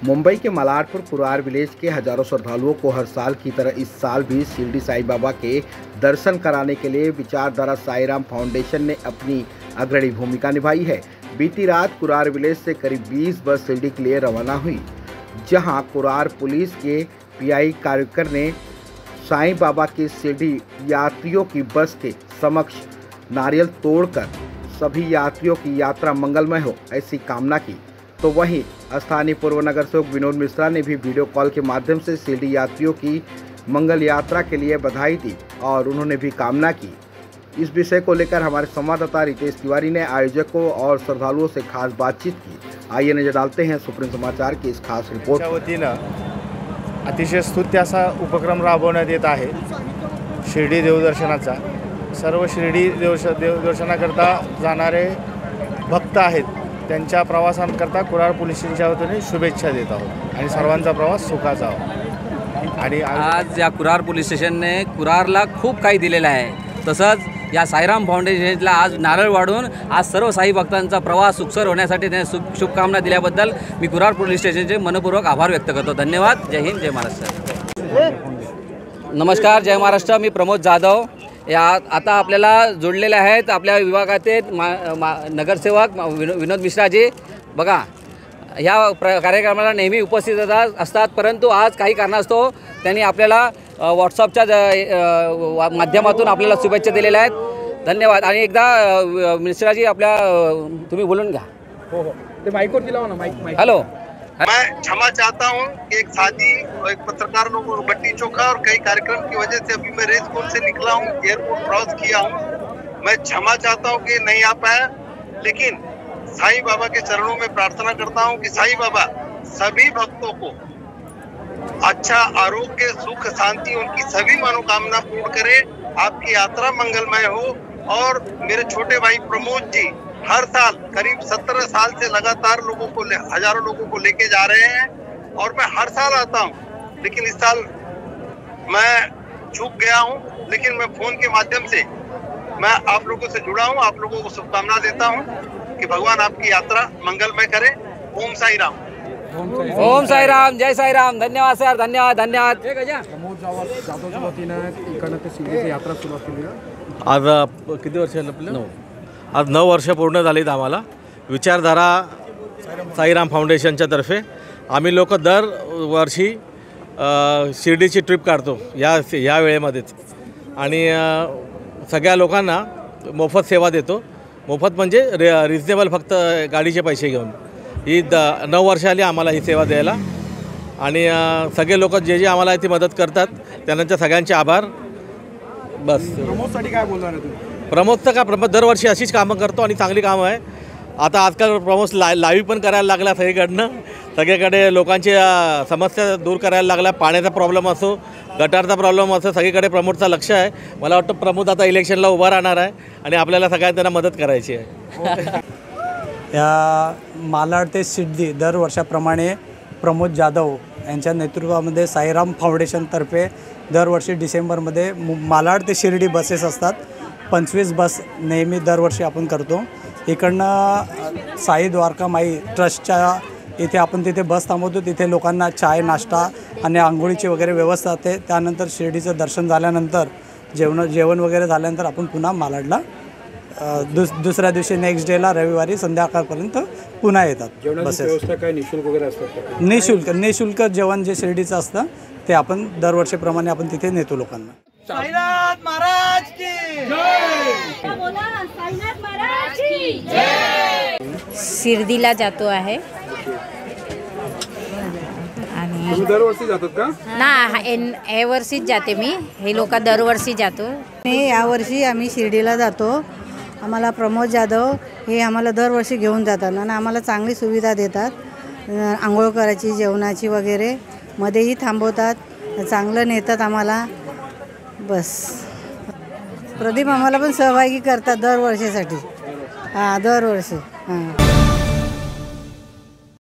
मुंबई के Malarpur Kurar village के हजारों श्रद्धालुओं को हर साल की तरह इस साल भी शिरडी साईं बाबा के दर्शन कराने के लिए विचारधारा साईराम फाउंडेशन ने अपनी अग्रणी भूमिका निभाई है। बीती रात कुरार विलेज से करीब 20 बस शिरडी के लिए रवाना हुई, जहां कुरार पुलिस के पीआई कार्यकर ने साईं बाबा के शिरडी यात्रियों की बस के समक्ष नारियल तोड़कर सभी यात्रियों की यात्रा मंगलमय हो ऐसी कामना की। तो वहीं स्थानीय पूर्व नगर सेवक विनोद मिश्रा ने भी वीडियो कॉल के माध्यम से शिरडी यात्रियों की मंगल यात्रा के लिए बधाई दी और उन्होंने भी कामना की। इस विषय को लेकर हमारे संवाददाता रितेश तिवारी ने आयोजकों और श्रद्धालुओं से खास बातचीत की। आइए नजर डालते हैं सुप्रीम समाचार की इस खास रिपोर्ट। अतिशय स्तुत्य असा उपक्रम राबवण्यात येत आहे। शिर्डी देवदर्शनाचा सर्व शिर्डी देवदर्शनाकरता जाणारे भक्त आहेत त्यांच्या प्रवासांकरता कुरार पोलीस स्टेशनच्या वतीने शुभेच्छा देत आहोत आणि सर्वांचा प्रवास सुखाचा हो। आणि आज या कुरार पोलीस स्टेशनने कुरारला खूप काही दिलेलं आहे। तसंच या साईराम फाउंडेशनला आज नारळ वाढून आज सर्व साई भक्तांचा प्रवास सुखसर होण्यासाठी त्याने शुभकामना दिल्याबद्दल मी कुरार पोलीस स्टेशनचे मनपूर्वक आभार व्यक्त करतो। धन्यवाद। जय हिंद, जय महाराष्ट्र। नमस्कार, जय महाराष्ट्र। मी प्रमोद जाधव या आता आपल्याला जोडलेले आहेत आपल्या विभागाचे नगरसेवक विनोद मिश्राजी। बघा, ह्या कार्यक्रमाला नेहमी उपस्थित असतात, परंतु आज काही कारणास्तव त्यांनी आपल्याला व्हॉट्सअपच्या माध्यमातून आपल्याला शुभेच्छा दिलेल्या आहेत। धन्यवाद। आणि एकदा मिश्राजी आपल्या तुम्ही बोलून घ्या। हो हो, ते माइकवर दिलावा ना, माइक। हॅलो। मैं क्षमा चाहता हूं कि एक शादी और एक पत्रकार लोगों को बट्टी चोखा और कई कार्यक्रम की वजह से अभी मैं रेस कोर्स से निकला हूं, एयरपोर्ट क्रॉस किया हूं। मैं क्षमा चाहता हूं कि नहीं आ पाया, लेकिन साईं बाबा के चरणों में प्रार्थना करता हूं कि साईं बाबा सभी भक्तों को अच्छा आरोग्य, सुख, शांति, उनकी सभी मनोकामना पूर्ण करे, आपकी यात्रा मंगलमय हो। और मेरे छोटे भाई प्रमोद जी हर साल करीब 17 साल से लगातार हजारों लोगों को लेके जा रहे हैं और मैं हर साल आता हूं, लेकिन इस साल मैं चूक गया हूं। लेकिन मैं फोन के माध्यम से मैं आप लोगों से जुड़ा हूं, आप लोगों को शुभकामना देता हूं कि भगवान आपकी यात्रा मंगलमय करे। ओम साई राम। ओम साई राम, जय साई राम। धन्यवाद सर, धन्यवाद धन्यवाद। प्रमोद जाधवच्या वतीनं इकडनं ते शिर्डीची यात्रा सुरू केली। आज किती वर्ष आपलं? आज 9 वर्ष पूर्ण झालीत आम्हाला। विचारधारा साईराम फाउंडेशनच्या तर्फे आम्ही लोक दरवर्षी शिर्डीची ट्रिप काढतो या वेळेमध्येच आणि सगळ्या लोकांना मोफत सेवा देतो। मोफत म्हणजे रिजनेबल, फक्त गाडीचे पैसे घेऊन। ही 9 वर्ष आली आम्हाला ही सेवा द्यायला आणि सगळे लोक जे जे आम्हाला ती मदत करतात त्यांच्या सगळ्यांचे आभार। बस। प्रमोदसाठी काय बोलणार आहे तुम्ही? प्रमोदचं का, प्रमोद दरवर्षी अशीच कामं करतो आणि चांगली कामं आहे। आता आजकाल प्रमोद लाईव्ह पण करायला लागला सगळीकडनं, सगळीकडे लोकांची समस्या दूर करायला लागला। पाण्याचा प्रॉब्लेम असो, गटारचा प्रॉब्लेम असो, सगळीकडे प्रमोदचं लक्ष आहे। मला वाटतं प्रमोद आता इलेक्शनला उभा राहणार आहे आणि आपल्याला सगळ्यांना त्यांना मदत करायची आहे। या मालाड ते शिर्डी दरवर्षाप्रमाणे प्रमोद जाधव यांच्या नेतृत्वामध्ये साईराम फाउंडेशनतर्फे दरवर्षी डिसेंबरमध्ये मालाड ते शिर्डी बसेस असतात। 25 बस नेहमी दरवर्षी आपण करतो। इकडनं साई द्वारका माई ट्रस्टच्या इथे आपण तिथे बस थांबवतो, तिथे लोकांना चाय, नाश्ता आणि आंघोळीची वगैरे व्यवस्था असते। त्यानंतर शिर्डीचं दर्शन झाल्यानंतर जेवण वगैरे झाल्यानंतर आपण पुन्हा मालाडला दुसऱ्या दिवशी नेक्स्ट डेला रविवारी संध्याकाळपर्यंत पुन्हा येतात बसेस। व्यवस्था काय निशुल्क वगैरे असतात? निशुल्क जेवण जे शिर्डीचं असतं ते आपण दरवर्षीप्रमाणे आपण तिथे नेतो लोकांना। साईनाथ महाराज की जय। साईनाथ महाराज की जय। शिर्डीला जातो आहे आणि तुम्ही दरवर्षी जातात का? ना, या वर्षीच जाते मी। हे लोक दरवर्षी जातो। यावर्षी आम्ही शिर्डीला जातो। आम्हाला प्रमोद जाधव हे आम्हाला दरवर्षी घेऊन जातात आणि आम्हाला चांगली सुविधा देतात, आंघोळ करायची, जेवणाची वगैरे, मध्येही थांबवतात, चांगलं नेतात आम्हाला। बस। प्रदीप आम्हाला पण सहभागी करतात दरवर्षीसाठी। हां, दरवर्षी। हां।